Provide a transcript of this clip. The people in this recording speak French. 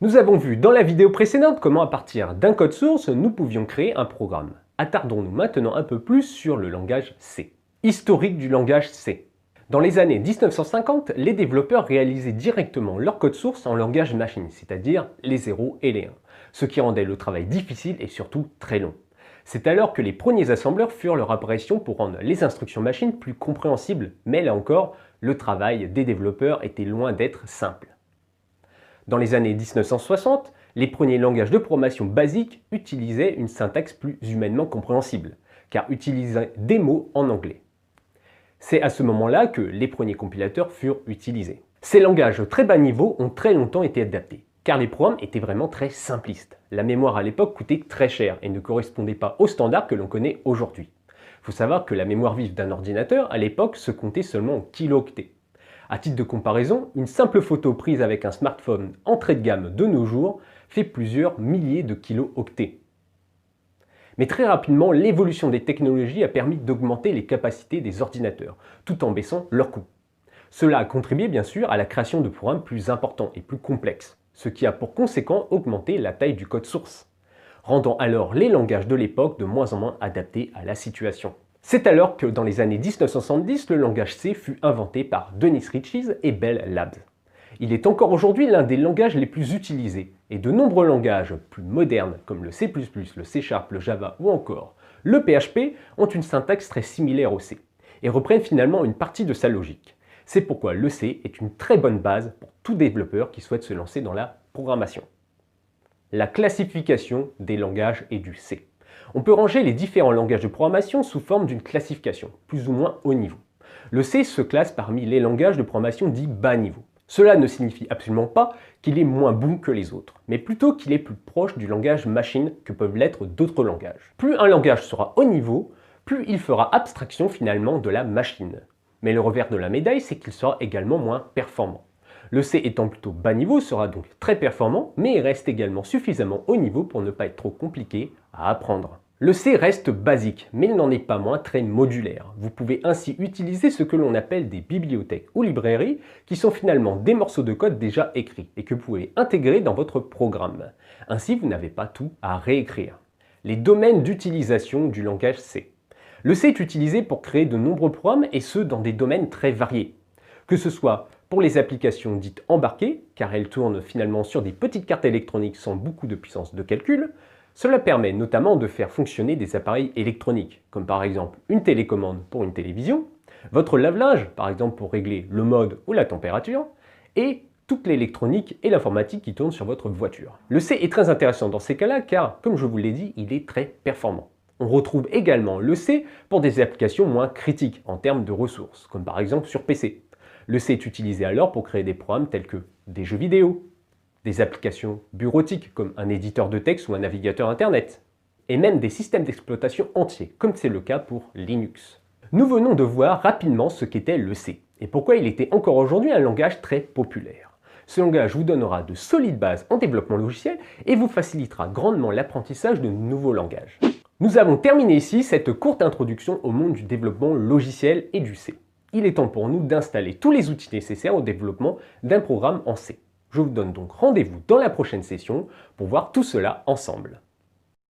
Nous avons vu dans la vidéo précédente comment à partir d'un code source, nous pouvions créer un programme. Attardons-nous maintenant un peu plus sur le langage C. Historique du langage C. Dans les années 1950, les développeurs réalisaient directement leur code source en langage machine, c'est-à-dire les 0 et les 1, ce qui rendait le travail difficile et surtout très long. C'est alors que les premiers assembleurs furent leur apparition pour rendre les instructions machines plus compréhensibles, mais là encore, le travail des développeurs était loin d'être simple. Dans les années 1960, les premiers langages de programmation basiques utilisaient une syntaxe plus humainement compréhensible, car utilisaient des mots en anglais. C'est à ce moment-là que les premiers compilateurs furent utilisés. Ces langages très bas niveau ont très longtemps été adaptés, car les programmes étaient vraiment très simplistes. La mémoire à l'époque coûtait très cher et ne correspondait pas aux standards que l'on connaît aujourd'hui. Il faut savoir que la mémoire vive d'un ordinateur à l'époque se comptait seulement en kilo-octets. À titre de comparaison, une simple photo prise avec un smartphone entrée de gamme de nos jours fait plusieurs milliers de kilo-octets. Mais très rapidement, l'évolution des technologies a permis d'augmenter les capacités des ordinateurs, tout en baissant leurs coûts. Cela a contribué bien sûr à la création de programmes plus importants et plus complexes, ce qui a pour conséquent augmenté la taille du code source, rendant alors les langages de l'époque de moins en moins adaptés à la situation. C'est alors que dans les années 1970, le langage C fut inventé par Dennis Ritchie et Bell Labs. Il est encore aujourd'hui l'un des langages les plus utilisés, et de nombreux langages plus modernes comme le C++, le C#, le Java ou encore le PHP ont une syntaxe très similaire au C, et reprennent finalement une partie de sa logique. C'est pourquoi le C est une très bonne base pour tout développeur qui souhaite se lancer dans la programmation. La classification des langages et du C. On peut ranger les différents langages de programmation sous forme d'une classification, plus ou moins haut niveau. Le C se classe parmi les langages de programmation dits bas niveau. Cela ne signifie absolument pas qu'il est moins bon que les autres, mais plutôt qu'il est plus proche du langage machine que peuvent l'être d'autres langages. Plus un langage sera haut niveau, plus il fera abstraction finalement de la machine. Mais le revers de la médaille, c'est qu'il sera également moins performant. Le C étant plutôt bas niveau sera donc très performant, mais il reste également suffisamment haut niveau pour ne pas être trop compliqué à apprendre. Le C reste basique, mais il n'en est pas moins très modulaire. Vous pouvez ainsi utiliser ce que l'on appelle des bibliothèques ou librairies, qui sont finalement des morceaux de code déjà écrits et que vous pouvez intégrer dans votre programme. Ainsi, vous n'avez pas tout à réécrire. Les domaines d'utilisation du langage C. Le C est utilisé pour créer de nombreux programmes et ce dans des domaines très variés. Que ce soit pour les applications dites embarquées, car elles tournent finalement sur des petites cartes électroniques sans beaucoup de puissance de calcul, cela permet notamment de faire fonctionner des appareils électroniques, comme par exemple une télécommande pour une télévision, votre lave-linge, par exemple pour régler le mode ou la température, et toute l'électronique et l'informatique qui tournent sur votre voiture. Le C est très intéressant dans ces cas-là car, comme je vous l'ai dit, il est très performant. On retrouve également le C pour des applications moins critiques en termes de ressources, comme par exemple sur PC. Le C est utilisé alors pour créer des programmes tels que des jeux vidéo, des applications bureautiques comme un éditeur de texte ou un navigateur internet, et même des systèmes d'exploitation entiers, comme c'est le cas pour Linux. Nous venons de voir rapidement ce qu'était le C, et pourquoi il était encore aujourd'hui un langage très populaire. Ce langage vous donnera de solides bases en développement logiciel et vous facilitera grandement l'apprentissage de nouveaux langages. Nous avons terminé ici cette courte introduction au monde du développement logiciel et du C. Il est temps pour nous d'installer tous les outils nécessaires au développement d'un programme en C. Je vous donne donc rendez-vous dans la prochaine session pour voir tout cela ensemble.